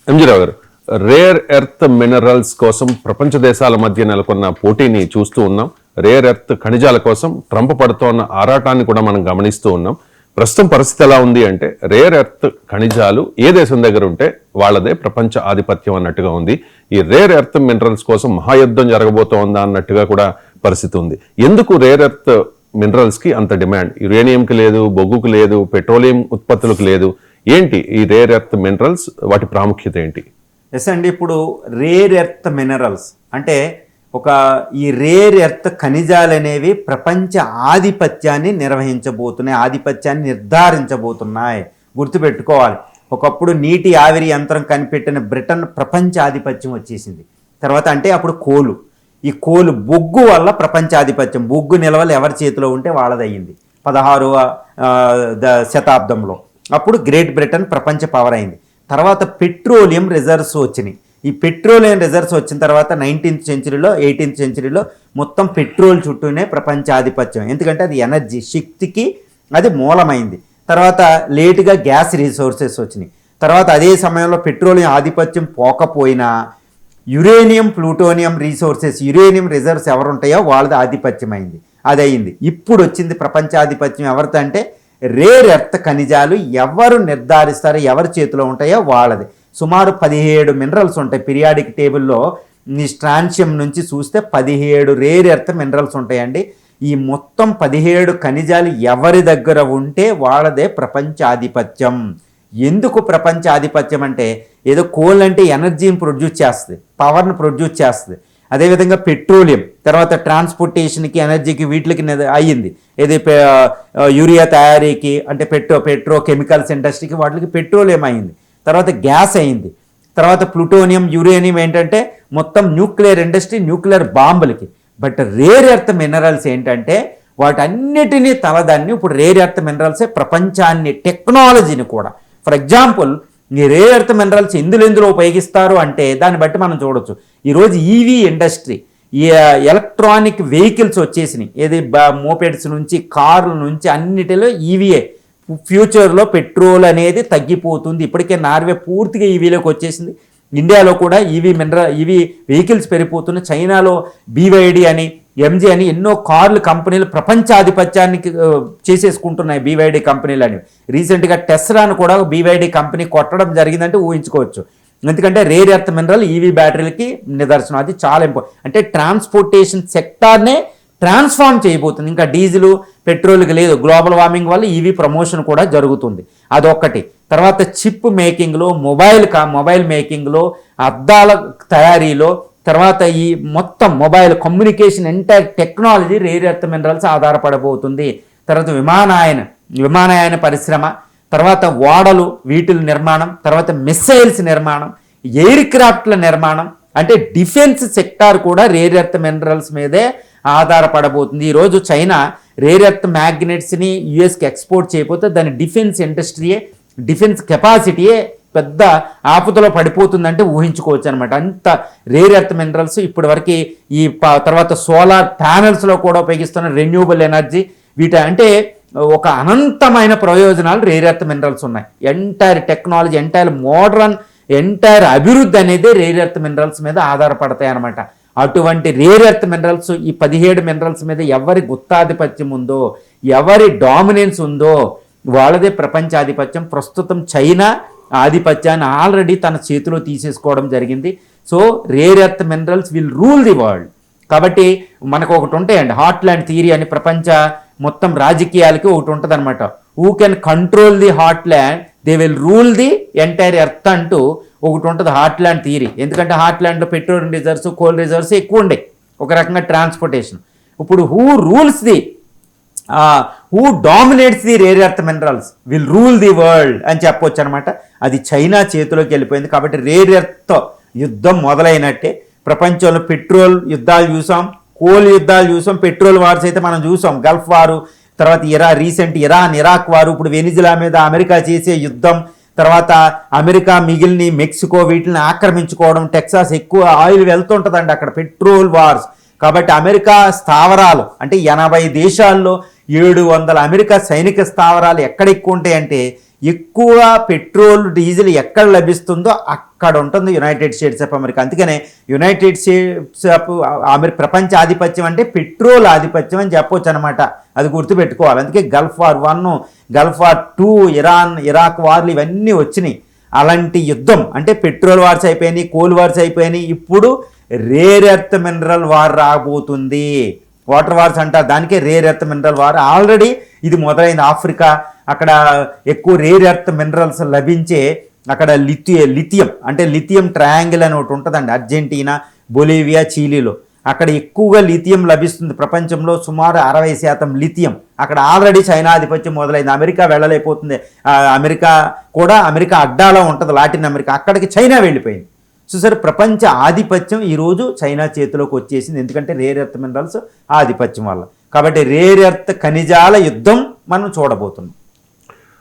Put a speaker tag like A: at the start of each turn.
A: MG రావు గారు, rare earth minerals కోసం ప్రపంచ దేశాల మధ్య నెలకొన్న పోటీని చూస్తూ ఉన్నాం. రేర్ ఎర్త్ ఖనిజాల కోసం ట్రంప్ పడుతోన్న ఆరాటాన్ని కూడా మనం గమనిస్తూ ఉన్నాం. ప్రస్తుతం పరిస్థితి ఎలా ఉంది అంటే, రేర్ ఎర్త్ ఖనిజాలు ఏ దేశం దగ్గర ఉంటే వాళ్ళదే ప్రపంచ ఆధిపత్యం అన్నట్టుగా ఉంది. ఈ రేర్ ఎర్త్ మినరల్స్ కోసం మహాయుద్ధం జరగబోతోందా అన్నట్టుగా కూడా పరిస్థితి ఉంది. ఎందుకు రేర్ ఎర్త్ మినరల్స్ కి అంత డిమాండ్? యురేనియంకి లేదు, బొగ్గుకు లేదు, పెట్రోలియం ఉత్పత్తులకు లేదు. ఏంటి ఈ రేర్ ఎర్త్ మినరల్స్, వాటి ప్రాముఖ్యత ఏంటి?
B: ఎస్ అండి, ఇప్పుడు రేర్ ఎర్త్ మినరల్స్ అంటే ఈ రేర్ ఎర్త్ ఖనిజాలు అనేవి ప్రపంచ ఆధిపత్యాన్ని నిర్వహించబోతున్నాయి, ఆధిపత్యాన్ని నిర్ధారించబోతున్నాయి. గుర్తుపెట్టుకోవాలి, ఒకప్పుడు నీటి ఆవిరి యంత్రం కనిపెట్టిన బ్రిటన్ ప్రపంచ ఆధిపత్యం వచ్చేసింది. తర్వాత అంటే అప్పుడు ఈ కోలు బొగ్గు వల్ల ప్రపంచాధిపత్యం, బొగ్గు నిల్వలు ఎవరి చేతిలో ఉంటే వాళ్ళదయ్యింది 16వ శతాబ్దంలో. అప్పుడు గ్రేట్ బ్రిటన్ ప్రపంచ పవర్ అయింది. తర్వాత పెట్రోలియం రిజర్వ్స్ వచ్చినాయి. ఈ పెట్రోలియం రిజర్వ్స్ వచ్చిన తర్వాత 19th సెంచరీలో 18th సెంచరీలో మొత్తం పెట్రోల్ చుట్టూనే ప్రపంచాధిపత్యం. ఎందుకంటే అది ఎనర్జీ, శక్తికి అది మూలమైంది. తర్వాత లేటుగా గ్యాస్ రిసోర్సెస్ వచ్చినాయి. తర్వాత అదే సమయంలో పెట్రోలియం ఆధిపత్యం పోకపోయినా uranium, plutonium resources, uranium reserves ఎవరుంటాయో వాళ్ళది ఆధిపత్యం అయింది. అది అయింది. ఇప్పుడు వచ్చింది ప్రపంచాధిపత్యం ఎవరితో అంటే రేర్ ఎర్త్ ఖనిజాలు ఎవరు నిర్ధారిస్తారో, ఎవరి చేతిలో ఉంటాయో వాళ్ళది. సుమారు 17 మినరల్స్ ఉంటాయి. పీరియాడిక్ టేబుల్లో ఈ స్ట్రాన్షియం నుంచి చూస్తే 17 రేర్ ఎర్త్ మినరల్స్ ఉంటాయండి. ఈ మొత్తం 17 ఖనిజాలు ఎవరి దగ్గర ఉంటే వాళ్ళదే ప్రపంచ ఆధిపత్యం. ఎందుకు ప్రపంచ ఆధిపత్యం అంటే, ఏదో కోల్ అంటే ఎనర్జీని ప్రొడ్యూస్ చేస్తుంది, పవర్ని ప్రొడ్యూస్ చేస్తుంది. అదేవిధంగా పెట్రోలియం తర్వాత ట్రాన్స్పోర్టేషన్కి, ఎనర్జీకి, వీటికి అయ్యింది. ఏది యూరియా తయారీకి అంటే పెట్రో కెమికల్స్ ఇండస్ట్రీకి వాటికి పెట్రోలియం అయింది. తర్వాత గ్యాస్ అయింది. తర్వాత ప్లూటోనియం, యురేనియం ఏంటంటే మొత్తం న్యూక్లియర్ ఇండస్ట్రీ, న్యూక్లియర్ బాంబులకి. బట్ రేర్ ఎర్త్ మినరల్స్ ఏంటంటే వాటన్నిటినీ తలదాన్ని. ఇప్పుడు రేర్ ఎర్త్ మినరల్సే ప్రపంచాన్ని, టెక్నాలజీని కూడా. ఫర్ ఎగ్జాంపుల్, ఈ రేర్ ఎర్త్ మినరల్స్ ఎందులో ఉపయోగిస్తారు అంటే దాన్ని బట్టి మనం చూడొచ్చు. ఈరోజు ఈవీ ఇండస్ట్రీ, ఈ ఎలక్ట్రానిక్ వెహికల్స్ వచ్చేసినాయి. ఏది మోపెడ్స్ నుంచి, కార్ల నుంచి అన్నిటిలో ఈవీఏ. ఫ్యూచర్లో పెట్రోల్ అనేది తగ్గిపోతుంది. ఇప్పటికే నార్వే పూర్తిగా ఈవీలోకి వచ్చేసింది. ఇండియాలో కూడా ఈవీ వెహికల్స్ పెరిగిపోతున్నాయి. చైనాలో BYD అని, MG అని ఎన్నో కార్లు కంపెనీలు ప్రపంచాధిపత్యాన్ని చేసేసుకుంటున్నాయి. BYD కంపెనీలు అని రీసెంట్గా టెస్లాను కూడా BYD కంపెనీ కొట్టడం జరిగిందంటే ఊహించుకోవచ్చు. ఎందుకంటే రేర్ ఎర్త్ మినరల్ ఈవీ బ్యాటరీలకి నిదర్శనం. అది చాలా ఇంపార్టెంట్. అంటే ట్రాన్స్పోర్టేషన్ సెక్టార్నే ట్రాన్స్ఫార్మ్ చేయబోతుంది. ఇంకా డీజిల్, పెట్రోల్కి లేదు. గ్లోబల్ వార్మింగ్ వల్ల ఈవీ ప్రమోషన్ కూడా జరుగుతుంది. అదొక్కటి. తర్వాత చిప్ మేకింగ్లో, మొబైల్ మేకింగ్లో, అద్దాల తయారీలో, తర్వాత ఈ మొత్తం mobile communication entire technology rare earth minerals ఆధారపడబోతుంది. తర్వాత విమానయాన పరిశ్రమ, తర్వాత ఓడలు, వీటిల నిర్మాణం, తర్వాత మిస్సైల్స్ నిర్మాణం, ఎయిర్ క్రాఫ్ట్ల నిర్మాణం, అంటే డిఫెన్స్ సెక్టార్ కూడా రేర్ ఎర్త్ మినరల్స్ మీదే ఆధారపడబోతుంది. ఈరోజు చైనా రేర్ ఎర్త్ మ్యాగ్నెట్స్ని యుఎస్కి ఎక్స్పోర్ట్ చేయకపోతే దాని డిఫెన్స్ ఇండస్ట్రీయే, డిఫెన్స్ కెపాసిటీయే పెద్ద ఆపదలో పడిపోతుందంటే ఊహించుకోవచ్చు అనమాట. అంత రేర్ ఎర్త్ మినరల్స్ ఇప్పటి వరకు. ఈ తర్వాత సోలార్ ప్యానెల్స్లో కూడా ఉపయోగిస్తున్న రెన్యూబుల్ ఎనర్జీ, అంటే ఒక అనంతమైన ప్రయోజనాలు రేర్ ఎర్త్ మినరల్స్ ఉన్నాయి. ఎంటైర్ టెక్నాలజీ, ఎంటైర్ అభివృద్ధి అనేది రేర్ ఎర్త్ మినరల్స్ మీద ఆధారపడతాయి అనమాట. అటువంటి రేర్ ఎర్త్ మినరల్స్, ఈ 17 మినరల్స్ మీద ఎవరి గుత్తాధిపత్యం ఉందో, ఎవరి డామినెన్స్ ఉందో వాళ్ళదే ప్రపంచాధిపత్యం. ప్రస్తుతం చైనా ఆధిపత్యాన్ని ఆల్రెడీ తన చేతిలో తీసేసుకోవడం జరిగింది. So rare earth minerals will rule the world. కాబట్టి మనకు ఒకటి ఉంటాయండి, హార్ట్లాండ్ థియరీ అని. ప్రపంచ మొత్తం రాజకీయాలకి ఒకటి ఉంటుంది అనమాట. Who can control the heartland, they will rule the entire earth అంటూ ఒకటి ఉంటుంది హార్ట్లాండ్ థియరీ. ఎందుకంటే హార్ట్లాండ్లో పెట్రోల్ రిజర్వ్స్, కోల్ రిజర్వ్స్ ఎక్కువ ఉండే, ఒక రకంగా ట్రాన్స్పోర్టేషన్. ఇప్పుడు who dominates the rare earth minerals will rule the world అని చెప్పొచ్చు అనమాట. అది చైనా చేతిలోకి వెళ్ళిపోయింది. కాబట్టి రేర్ ఎర్త్ యుద్ధం మొదలైనట్టే. ప్రపంచంలో పెట్రోల్ యుద్ధాలు చూసాం, కోల్ యుద్ధాలు చూసాం, పెట్రోల్ వార్స్ అయితే మనం చూసాం, గల్ఫ్ వారు, తర్వాత రీసెంట్ ఇరాక్ వారు, ఇప్పుడు వెనిజులా మీద అమెరికా చేసే యుద్ధం, తర్వాత అమెరికా మిగిలిన మెక్సికో వీటిని ఆక్రమించుకోవడం, టెక్సాస్ ఎక్కువ ఆయిల్ వెళ్తుంటుందండి అక్కడ, పెట్రోల్ వార్స్. కాబట్టి అమెరికా స్థావరాలు అంటే 80 దేశాల్లో 700 అమెరికా సైనిక స్థావరాలు ఎక్కడ ఎక్కువ ఉంటాయంటే ఎక్కువ పెట్రోల్ డీజిల్ ఎక్కడ లభిస్తుందో అక్కడ ఉంటుంది యునైటెడ్ స్టేట్స్ ఆఫ్ అమెరికా. అందుకనే యునైటెడ్ స్టేట్స్ ఆఫ్ ప్రపంచ ఆధిపత్యం అంటే పెట్రోల్ ఆధిపత్యం అని చెప్పొచ్చు అనమాట. అది గుర్తుపెట్టుకోవాలి. అందుకే gulf war 1, gulf war 2, Iraq వార్లు ఇవన్నీ వచ్చినాయి. అలాంటి యుద్ధం అంటే పెట్రోల్ వార్స్ అయిపోయినాయి, కోల్ వార్స్ అయిపోయినాయి. ఇప్పుడు రేర్ ఎర్త్ మినరల్ వార్ రాబోతుంది. వాటర్ వార్స్ అంటారు, దానికే rare earth mineral war. Already ఇది మొదలైంది. ఆఫ్రికా అక్కడ ఎక్కువ రేర్ ఎర్త్ మినరల్స్ లభించే అక్కడ లిథియం అంటే లిథియం ట్రయాంగిల్ అని ఒకటి ఉంటుందండి. అర్జెంటీనా, బొలీవియా, చీలీలో అక్కడ ఎక్కువగా లిథియం లభిస్తుంది. ప్రపంచంలో సుమారు 60% లిథియం. అక్కడ ఆల్రెడీ చైనా ఆధిపత్యం మొదలైంది. అమెరికా వెళ్ళలేకపోతుంది. అమెరికా అడ్డాలో ఉంటుంది లాటిన్ అమెరికా, అక్కడికి చైనా వెళ్ళిపోయింది. చూసారు, ప్రపంచ ఆధిపత్యం ఈరోజు చైనా చేతిలోకి వచ్చేసింది. ఎందుకంటే రేర్ ఎర్త్ మినరల్స్ ఆధిపత్యం వల్ల. కాబట్టి రేర్ ఎర్త్ ఖనిజాల యుద్ధం మనం చూడబోతున్నాం.